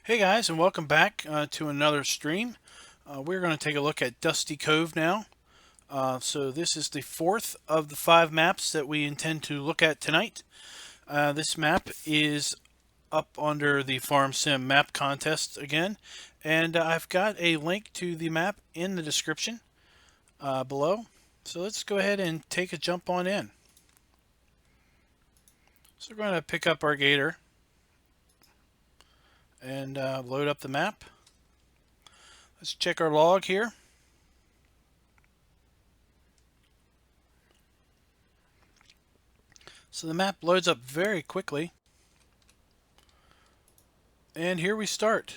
Hey guys, and welcome back to another stream. We're going to take a look at Dusty Cove now. So this is the fourth of the 5 maps that we intend to look at tonight. This map is up under the Farm Sim map contest again, and I've got a link to the map in the description below. So let's go ahead and take a jump on in. So we're going to pick up our gator and load up the map. Let's check our log here. So the map loads up very quickly. And here we start.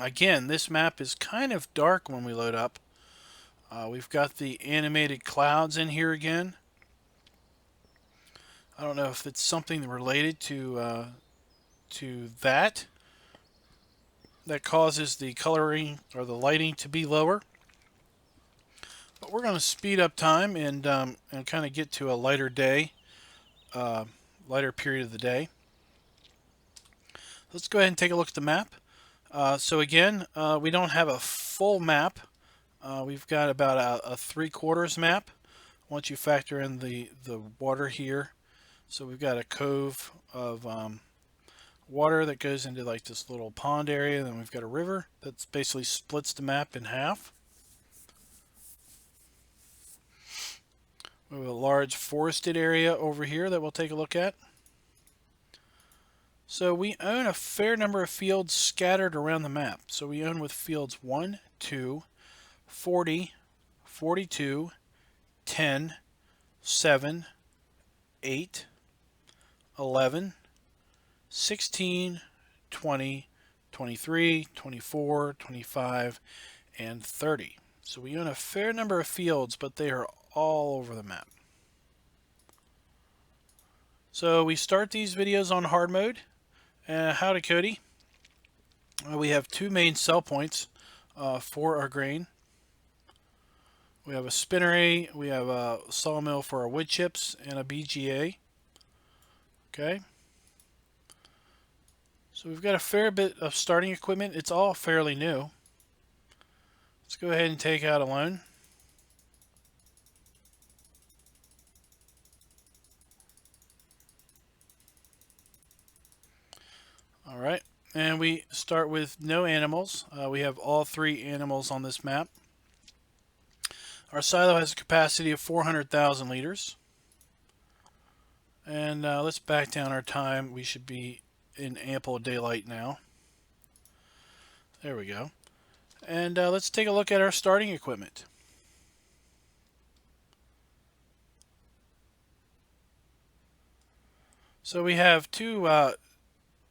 Again, this map is kind of dark when we load up. We've got the animated clouds in here again. I don't know if it's something related to that causes the coloring or the lighting to be lower. But we're going to speed up time and kind of get to a lighter day, lighter period of the day. Let's go ahead and take a look at the map. So again, we don't have a full map. We've got about a 3/4 map once you factor in the water here. So we've got a cove of water that goes into like this little pond area. Then we've got a river that basically splits the map in half. We have a large forested area over here that we'll take a look at. So we own a fair number of fields scattered around the map. So we own with fields 1, 2, 40, 42, 10, 7, 8, 11, 16, 20, 23, 24, 25, and 30. So we own a fair number of fields, but they are all over the map. So we start these videos on hard mode. Howdy Cody. We have 2 main sell points for our grain. We have a spinnery, we have a sawmill for our wood chips, and a BGA. Okay. So we've got a fair bit of starting equipment. It's all fairly new. Let's go ahead and take out a loan. All right. And we start with no animals. We have all 3 animals on this map. Our silo has a capacity of 400,000 liters. And let's back down our time. We should be in ample daylight now. There we go. And let's take a look at our starting equipment. So we have two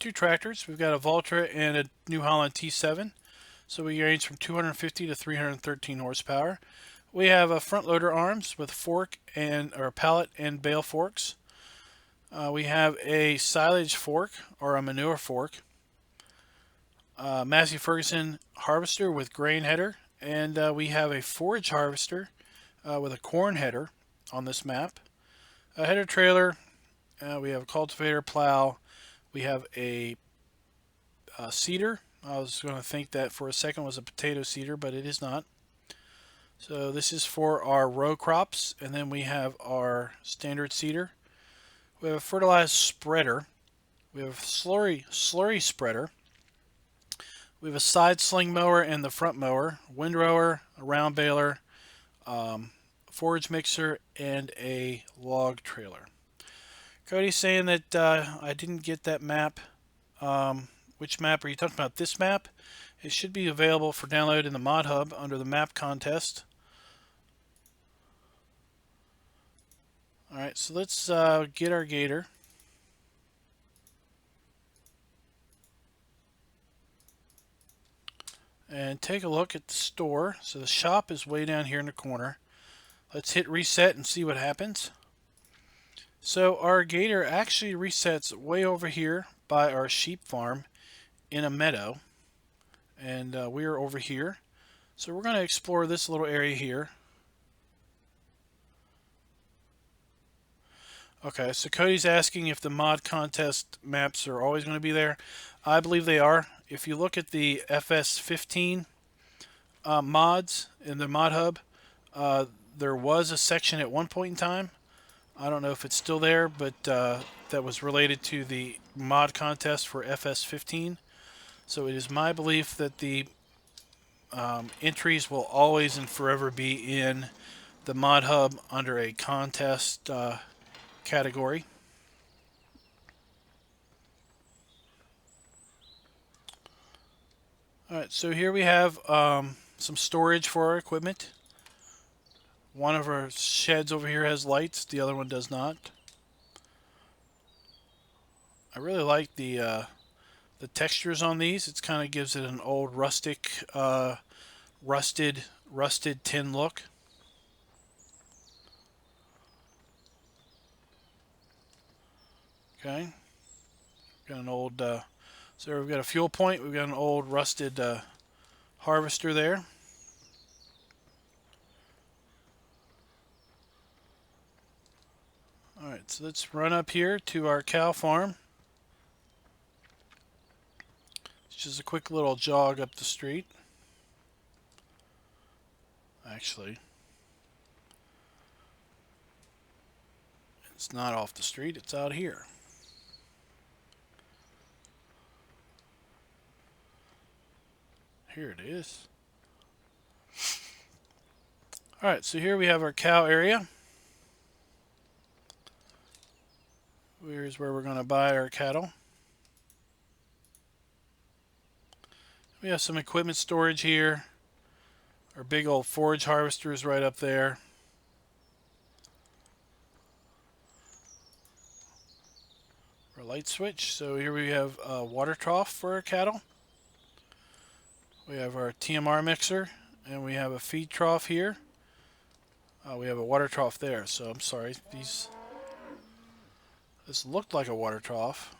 tractors. We've got a Valtra and a New Holland T7. So we range from 250 to 313 horsepower. We have a front loader arms with fork or pallet and bale forks. We have a silage fork or a manure fork. Massey Ferguson harvester with grain header, and we have a forage harvester with a corn header on this map. A header trailer. We have a cultivator, plow. We have a seeder. I was going to think that for a second was a potato seeder, but it is not. So this is for our row crops, and then we have our standard seeder. We have a fertilized spreader. We have a slurry spreader. We have a side sling mower and the front mower, windrower, a round baler, forage mixer, and a log trailer. Cody's saying that I didn't get that map. Which map are you talking about? This map? It should be available for download in the Mod Hub under the map contest. Alright, so let's get our gator. And take a look at the store. So the shop is way down here in the corner. Let's hit reset and see what happens. So our gator actually resets way over here by our sheep farm in a meadow. And we are over here. So we're going to explore this little area here. Okay, so Cody's asking if the mod contest maps are always going to be there. I believe they are. If you look at the FS17 mods in the mod hub, there was a section at one point in time. I don't know if it's still there, but that was related to the mod contest for FS15. So it is my belief that the entries will always and forever be in the mod hub under a contest category. Alright, so here we have some storage for our equipment. One of our sheds over here has lights, the other one does not. I really like the textures on these. It kind of gives it an old rustic, rusted tin look. Okay, got an old. So we've got a fuel point. We've got an old rusted harvester there. All right, so let's run up here to our cow farm. It's just a quick little jog up the street. Actually, it's not off the street, it's out here. Here it is. Alright, so here we have our cow area. Here's where we're going to buy our cattle. We have some equipment storage here. Our big old forage harvester is right up there. Our light switch. So here we have a water trough for our cattle. We have our TMR mixer, and we have a feed trough here. We have a water trough there, so I'm sorry. This looked like a water trough.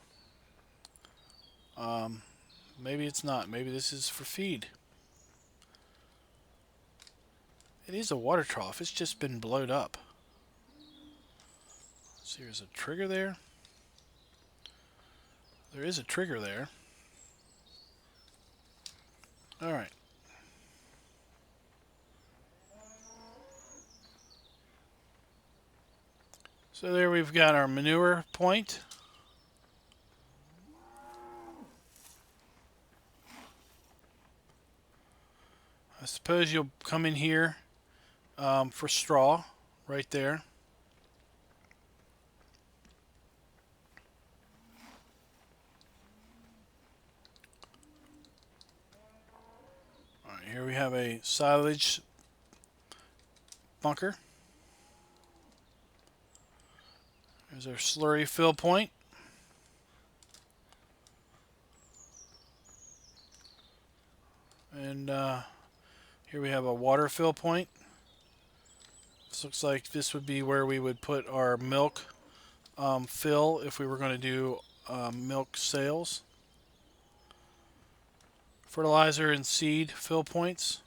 Maybe it's not. Maybe this is for feed. It is a water trough. It's just been blowed up. So here's a trigger there. There is a trigger there. Alright. So there we've got our manure point. I suppose you'll come in here for straw right there. Alright, here we have a silage bunker. There's our slurry fill point. And here we have a water fill point. This looks like this would be where we would put our milk fill if we were going to do milk sales. Fertilizer and seed fill points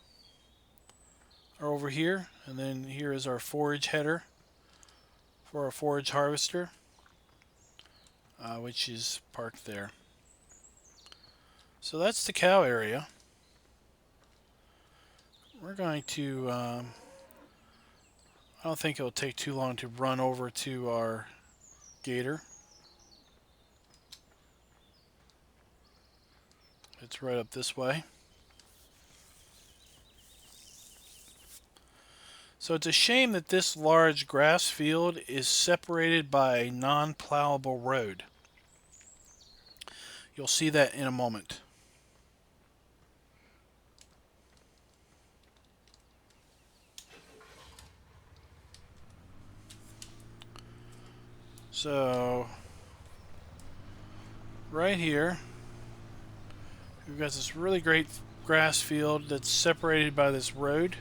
are over here. And then here is our forage header for our forage harvester, which is parked there. So that's the cow area. We're going to, I don't think it'll take too long to run over to our gator. It's right up this way. So it's a shame that this large grass field is separated by a non-plowable road. You'll see that in a moment. So right here we've got this really great grass field that's separated by this road.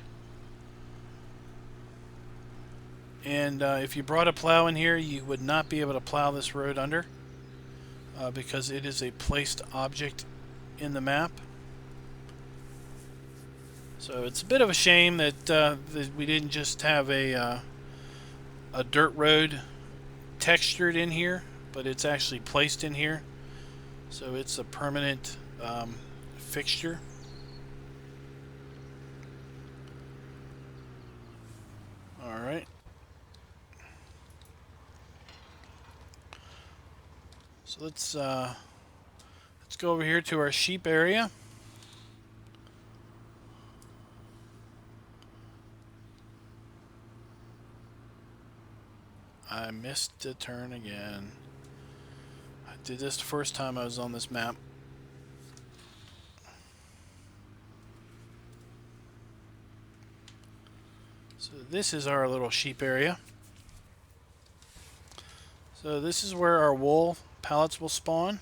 And if you brought a plow in here, you would not be able to plow this road under because it is a placed object in the map. So it's a bit of a shame that, that we didn't just have a dirt road textured in here, but it's actually placed in here. so it's a permanent fixture. All right. So let's go over here to our sheep area. I missed the turn again. I did this the first time I was on this map. So this is our little sheep area. So this is where our wool pallets will spawn.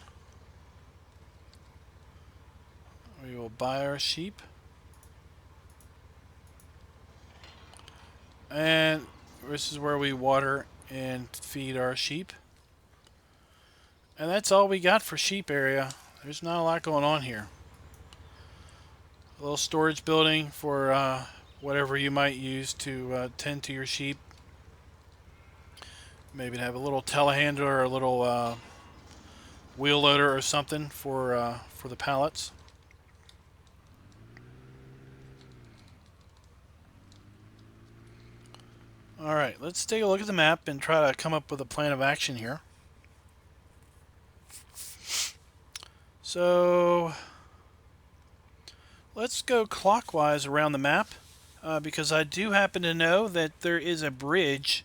We will buy our sheep. And this is where we water and feed our sheep. And that's all we got for sheep area. There's not a lot going on here. A little storage building for whatever you might use to tend to your sheep. Maybe to have a little telehandler or a little wheel loader or something for the pallets. Alright, let's take a look at the map and try to come up with a plan of action here. So let's go clockwise around the map because I do happen to know that there is a bridge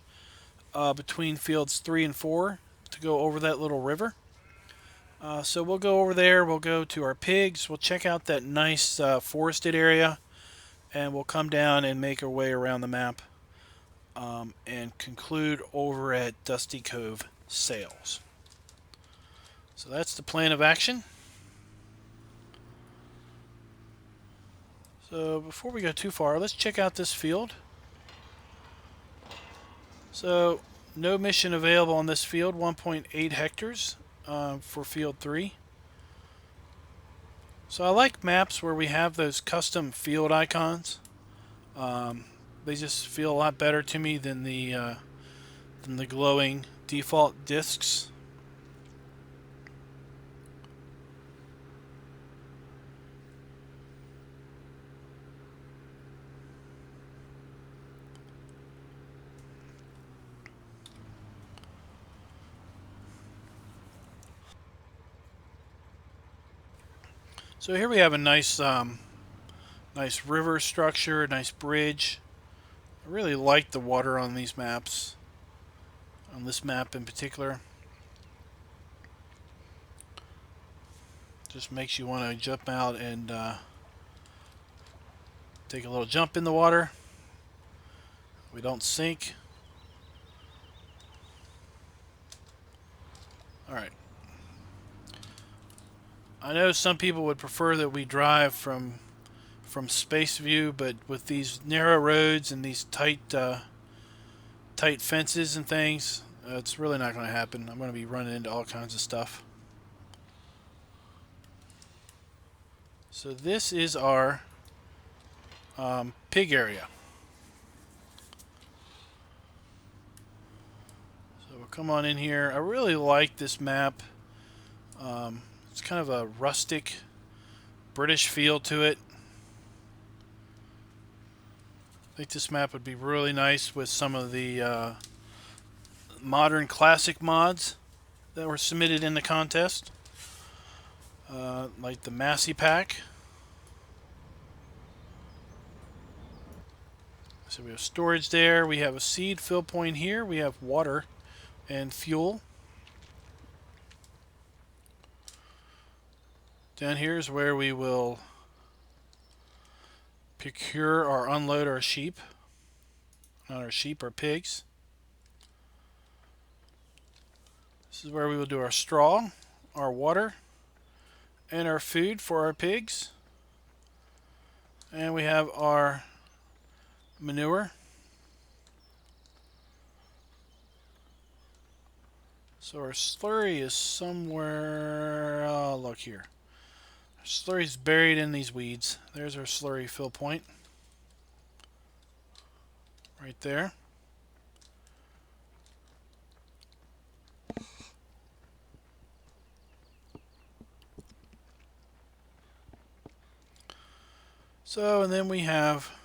between fields 3 and 4 to go over that little river. So we'll go over there, we'll go to our pigs, we'll check out that nice forested area, and we'll come down and make our way around the map and conclude over at Dusty Cove Sales. So that's the plan of action. So before we go too far, let's check out this field. So no mission available on this field, 1.8 hectares for field 3. So I like maps where we have those custom field icons. They just feel a lot better to me than the glowing default discs. So here we have a nice nice river structure, nice bridge. I really like the water on these maps, on this map in particular. Just makes you want to jump out and take a little jump in the water. We don't sink. Alright. I know some people would prefer that we drive from space view, but with these narrow roads and these tight fences and things, it's really not going to happen. I'm going to be running into all kinds of stuff. So this is our pig area. So we'll come on in here. I really like this map. It's kind of a rustic British feel to it. I think this map would be really nice with some of the modern classic mods that were submitted in the contest. Like the Massey Pack. So we have storage there. We have a seed fill point here. We have water and fuel. Down here is where we will procure or unload our sheep. Not our sheep, our pigs. This is where we will do our straw, our water, and our food for our pigs. And we have our manure. So our slurry is somewhere, look here. Our slurry is buried in these weeds. There's our slurry fill point. Right there. So, and then we have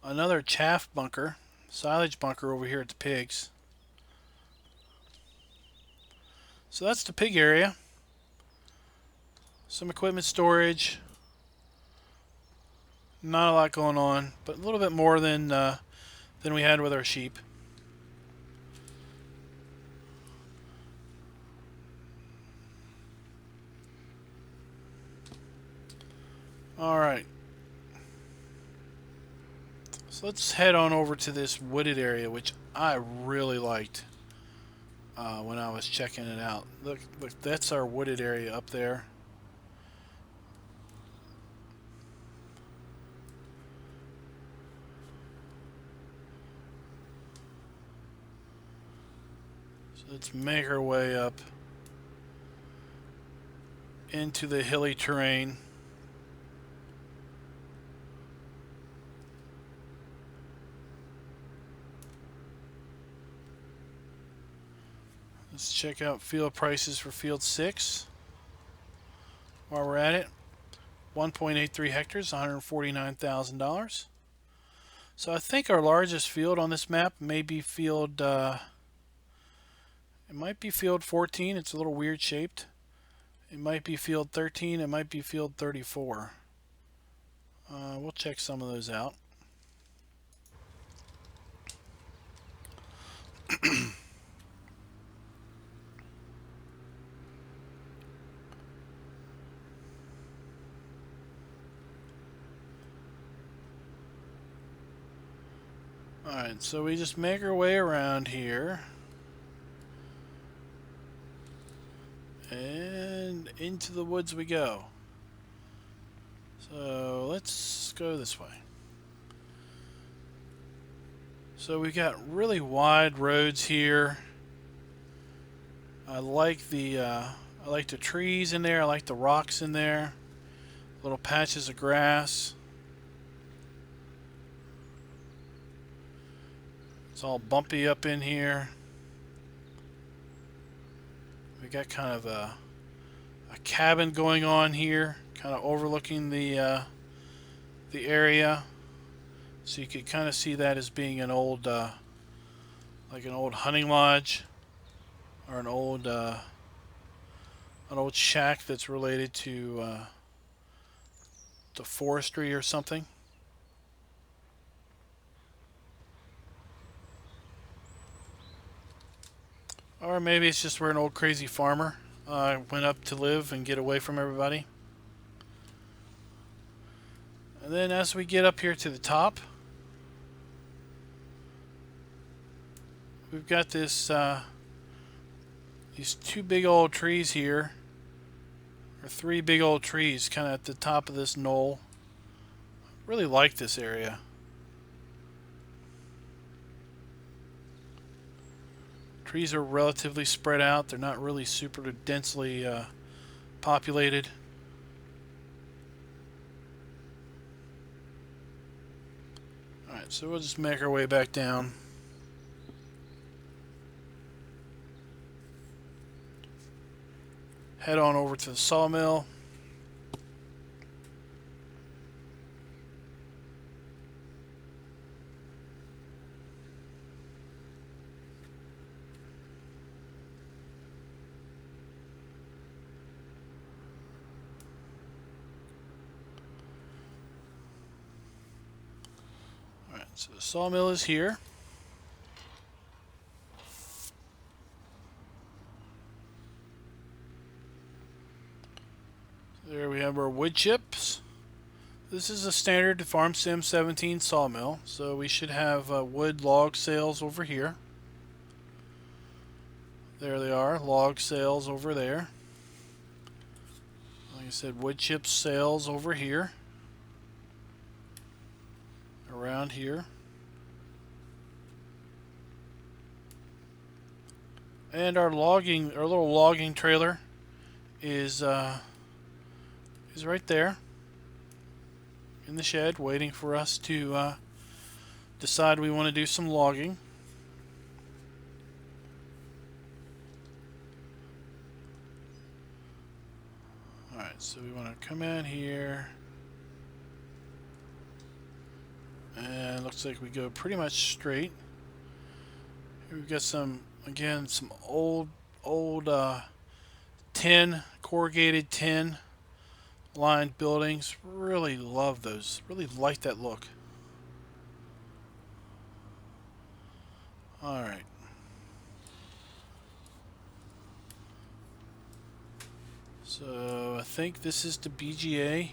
another chaff bunker, silage bunker over here at the pigs. So that's the pig area. Some equipment storage. Not a lot going on, but a little bit more than we had with our sheep. All right. So let's head on over to this wooded area, which I really liked when I was checking it out. Look, that's our wooded area up there. So let's make our way up into the hilly terrain. Let's check out field prices for field 6 while we're at it. 1.83 hectares, $149,000. So I think our largest field on this map may be field, it might be field 14. It's a little weird shaped. It might be field 13. It might be field 34. We'll check some of those out. Alright, so we just make our way around here. And into the woods we go. So let's go this way. So we got really wide roads here. I like the trees in there. I like the rocks in there. Little patches of grass. It's all bumpy up in here. We got kind of a cabin going on here, kind of overlooking the area. So you could kind of see that as being an old, like an old hunting lodge, or an old shack that's related to forestry or something. Or maybe it's just where an old crazy farmer went up to live and get away from everybody. And then as we get up here to the top, we've got this these two big old trees here, or three big old trees kind of at the top of this knoll. Really like this area. Trees are relatively spread out. They're not really super densely populated. Alright, so we'll just make our way back down. Head on over to the sawmill. Alright, so the sawmill is here. There we have our wood chips. This is a standard FS17 sawmill, so we should have wood log sales over here. There they are, log sales over there. Like I said, wood chip sales over here. Around here. And our little logging trailer is right there in the shed, waiting for us to decide we want to do some logging. Alright, so we want to come in here, And looks like we go pretty much straight. Here we've got some, again, some old tin, corrugated tin lined buildings. Really love those. Really like that look. Alright. So I think this is the BGA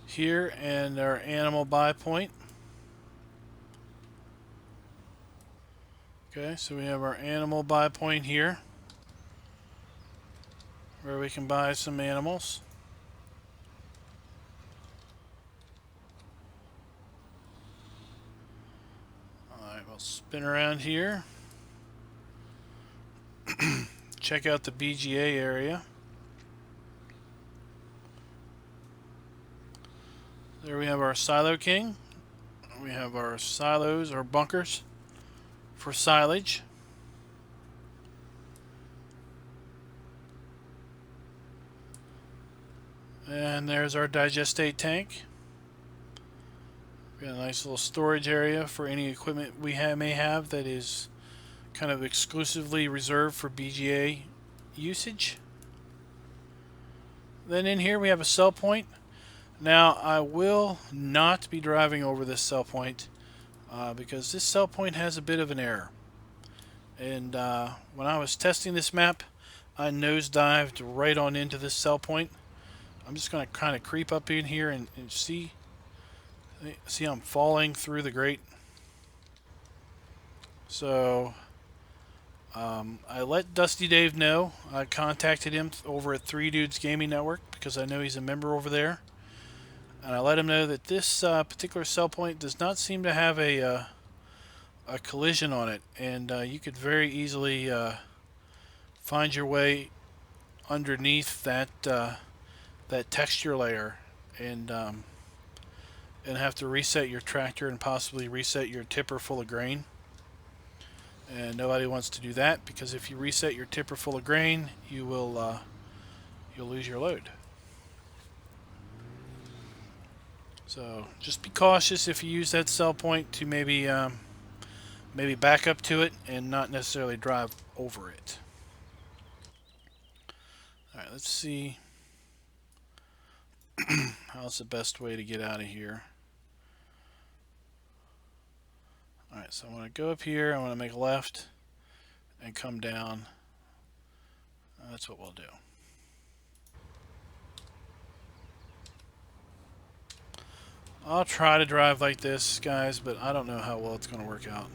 here and our animal buy point. Okay, so we have our animal buy point here where we can buy some animals. Alright, we'll spin around here. Check out the BGA area. There we have our Silo King. We have our silos or bunkers for silage. And there's our digestate tank. We got a nice little storage area for any equipment we may have that is kind of exclusively reserved for BGA usage. Then in here we have a sell point. Now I will not be driving over this sell point because this sell point has a bit of an error. And when I was testing this map, I nosedived right on into this sell point. I'm just going to kind of creep up in here and see I'm falling through the grate. So I let DustyDave know. I contacted him over at 3 Dudes Gaming Network because I know he's a member over there. And I let him know that this particular sell point does not seem to have a collision on it. And you could very easily find your way underneath that texture layer and have to reset your tractor and possibly reset your tipper full of grain. And nobody wants to do that because if you reset your tipper full of grain, you will you'll lose your load. So just be cautious if you use that sell point to maybe back up to it and not necessarily drive over it. All right, let's see how's the best way to get out of here. Alright, so I want to go up here, I want to make a left and come down. That's what we'll do. I'll try to drive like this, guys, but I don't know how well it's going to work out.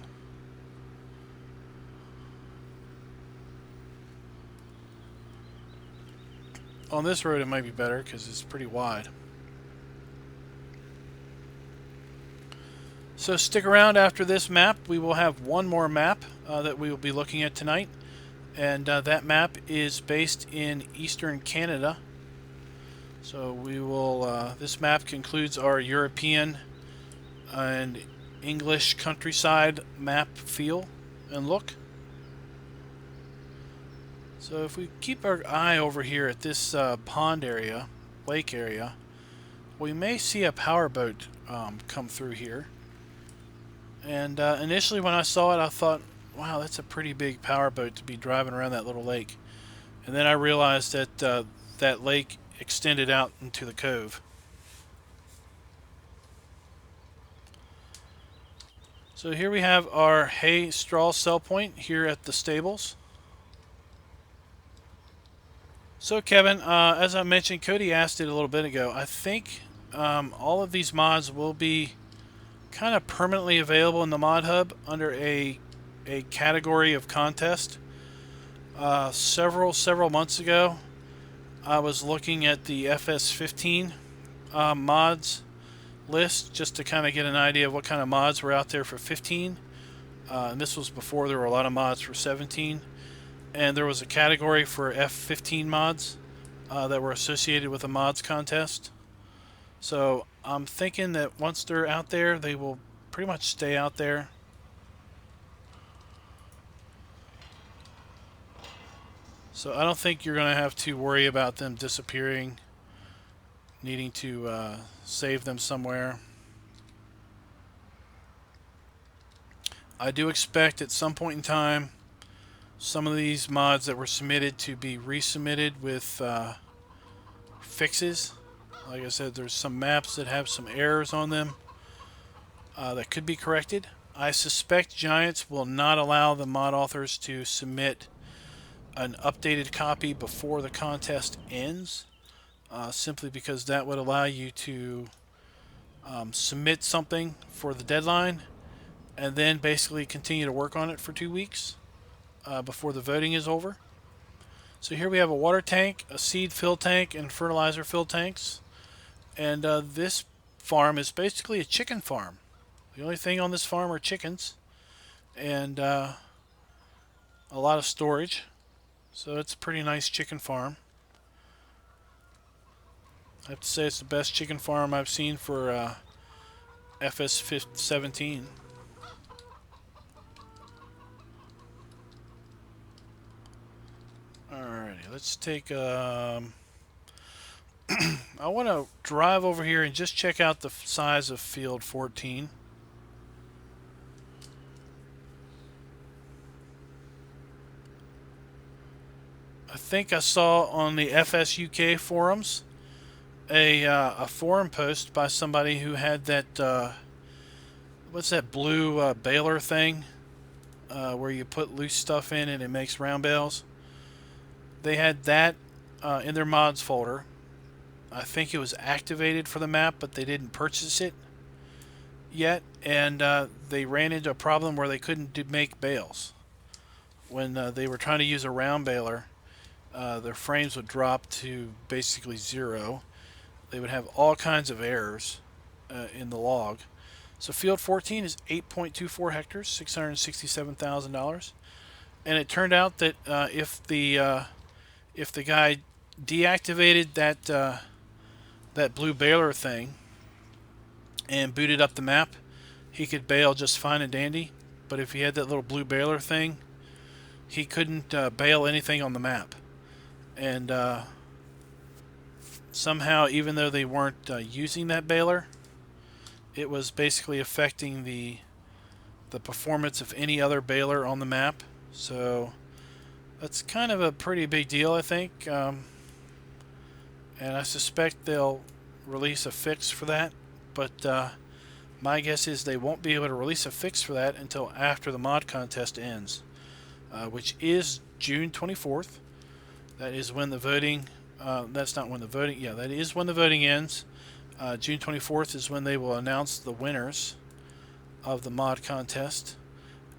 On this road it might be better because it's pretty wide. So stick around after this map. We will have one more map that we will be looking at tonight. And that map is based in Eastern Canada. So we will, this map concludes our European and English countryside map feel and look. So if we keep our eye over here at this pond area, lake area, we may see a powerboat come through here. And initially when I saw it, I thought, wow, that's a pretty big powerboat to be driving around that little lake. And then I realized that that lake extended out into the cove. So here we have our hay straw sell point here at the stables. So Kevin, as I mentioned, Cody asked it a little bit ago. I think all of these mods will be kind of permanently available in the mod hub under a category of contest. Several months ago, I was looking at the FS17 mods list just to kind of get an idea of what kind of mods were out there for 15. And this was before there were a lot of mods for 17. And there was a category for F15 mods that were associated with the mods contest. So I'm thinking that once they're out there, they will pretty much stay out there. So I don't think you're going to have to worry about them disappearing, needing to save them somewhere. I do expect at some point in time some of these mods that were submitted to be resubmitted with fixes. Like I said, there's some maps that have some errors on them that could be corrected. I suspect Giants will not allow the mod authors to submit an updated copy before the contest ends, simply because that would allow you to submit something for the deadline and then basically continue to work on it for 2 weeks before the voting is over. So here we have a water tank, a seed fill tank, and fertilizer fill tanks. And this farm is basically a chicken farm. The only thing on this farm are chickens and a lot of storage. So it's a pretty nice chicken farm. I have to say it's the best chicken farm I've seen for FS17. Alrighty, let's take I want to drive over here and just check out the size of field 14. I think I saw on the FS UK forums a forum post by somebody who had that what's that blue baler thing where you put loose stuff in and it makes round bales. They had that in their mods folder. I think it was activated for the map, but they didn't purchase it yet, and they ran into a problem where they couldn't make bales. When they were trying to use a round baler, their frames would drop to basically 0. They would have all kinds of errors in the log. So field 14 is 8.24 hectares, $667,000, and it turned out that if the guy deactivated that blue baler thing and booted up the map, he could bale just fine and dandy. But if he had that little blue baler thing, he couldn't bale anything on the map. And somehow, even though they weren't using that baler, it was basically affecting the performance of any other baler on the map. So that's kind of a pretty big deal, I think. And I suspect they'll release a fix for that. But my guess is they won't be able to release a fix for that until after the mod contest ends, which is June 24th. That is when the voting, that's not when the voting, yeah, that is when the voting ends. June 24th is when they will announce the winners of the mod contest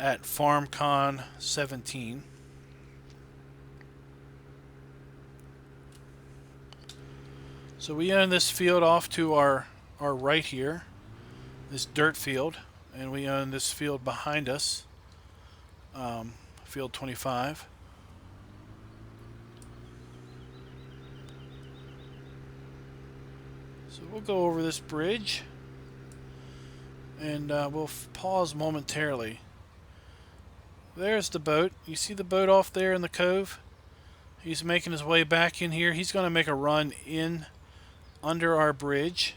at FarmCon 17. So we own this field off to our right here, this dirt field, and we own this field behind us, field 25. So we'll go over this bridge, and we'll pause momentarily. There's the boat. You see the boat off there in the cove? He's making his way back in here. He's going to make a run in under our bridge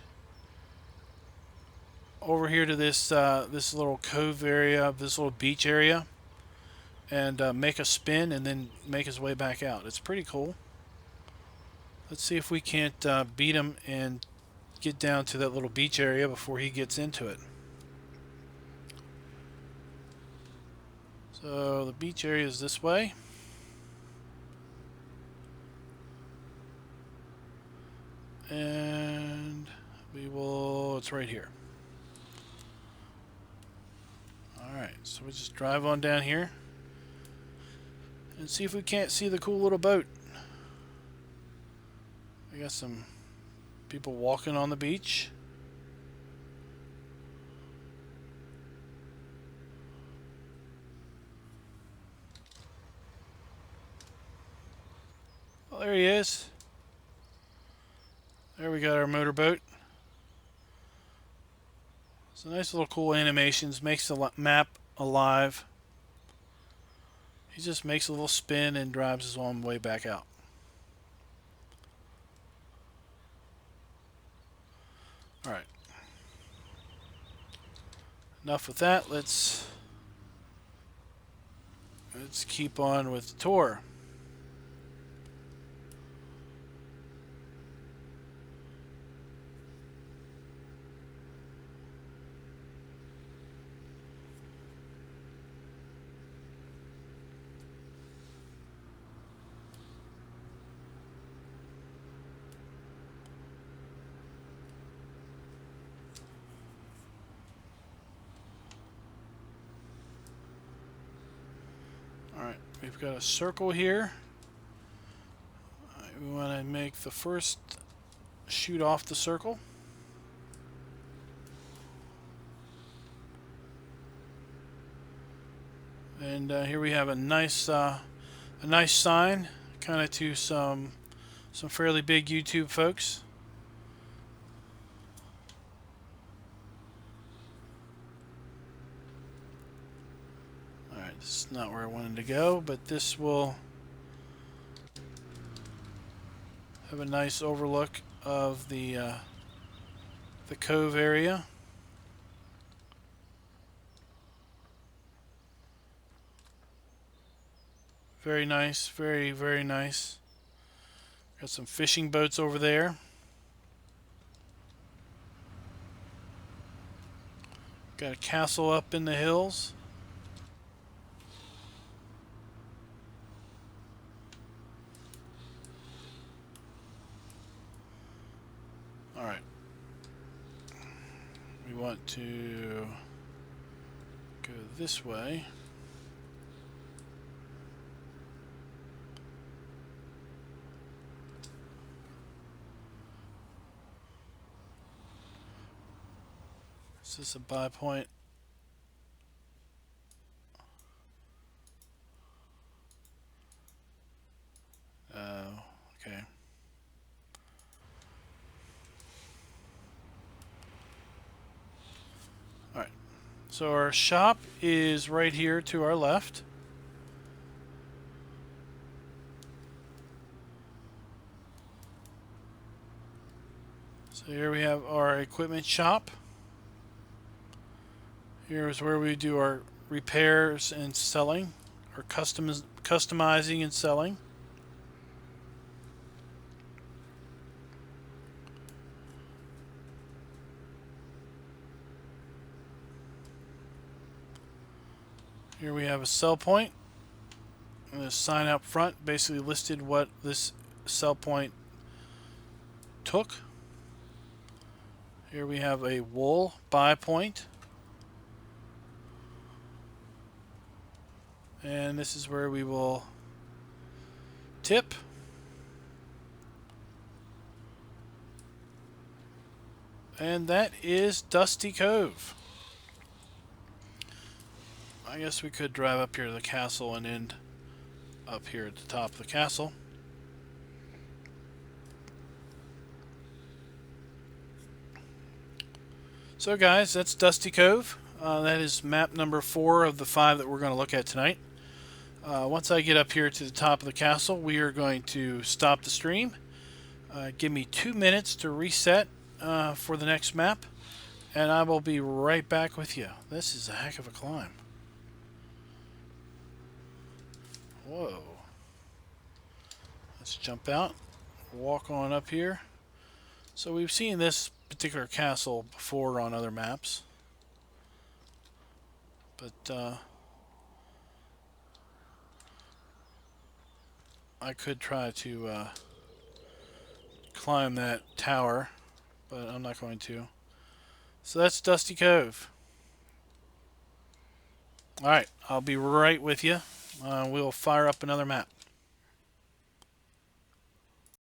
over here to this this little cove area, this little beach area, and make a spin and then make his way back out. It's pretty cool. Let's see if we can't beat him and get down to that little beach area before he gets into it. So the beach area is this way. And we will, it's right here. Alright, so we just drive on down here and see if we can't see the cool little boat. We got some people walking on the beach. Well, there he is. There we got our motorboat. So nice little cool animations, makes the map alive. He just makes a little spin and drives his own way back out. enough with that. Let's keep on with the tour. Alright, we've got a circle here. We want to make the first shoot off the circle. And here we have a nice sign, kind of to some fairly big YouTube folks. Alright, this is not where I wanted to go, but this will have a nice overlook of the cove area. Very nice, very, very nice. Got some fishing boats over there. Got a castle up in the hills. Alright. We want to go this way. Is this a buy point? Okay. Alright. So our shop is right here to our left. So here we have our equipment shop. Here is where we do our repairs and selling, or customizing and selling. Here we have a sell point. And a sign up front basically listed what this sell point took. Here we have a wool buy point. And this is where we will tip. And that is Dusty Cove. I guess we could drive up here to the castle and end up here at the top of the castle. So guys, that's Dusty Cove. That is map number 4 of the 5 that we're going to look at tonight. Once I get up here to the top of the castle, we are going to stop the stream. Give me 2 minutes to reset for the next map, and I will be right back with you. This is a heck of a climb. Whoa. Let's jump out, walk on up here. So we've seen this particular castle before on other maps, but I could try to climb that tower, but I'm not going to. So that's Dusty Cove. Alright, I'll be right with you. We'll fire up another map.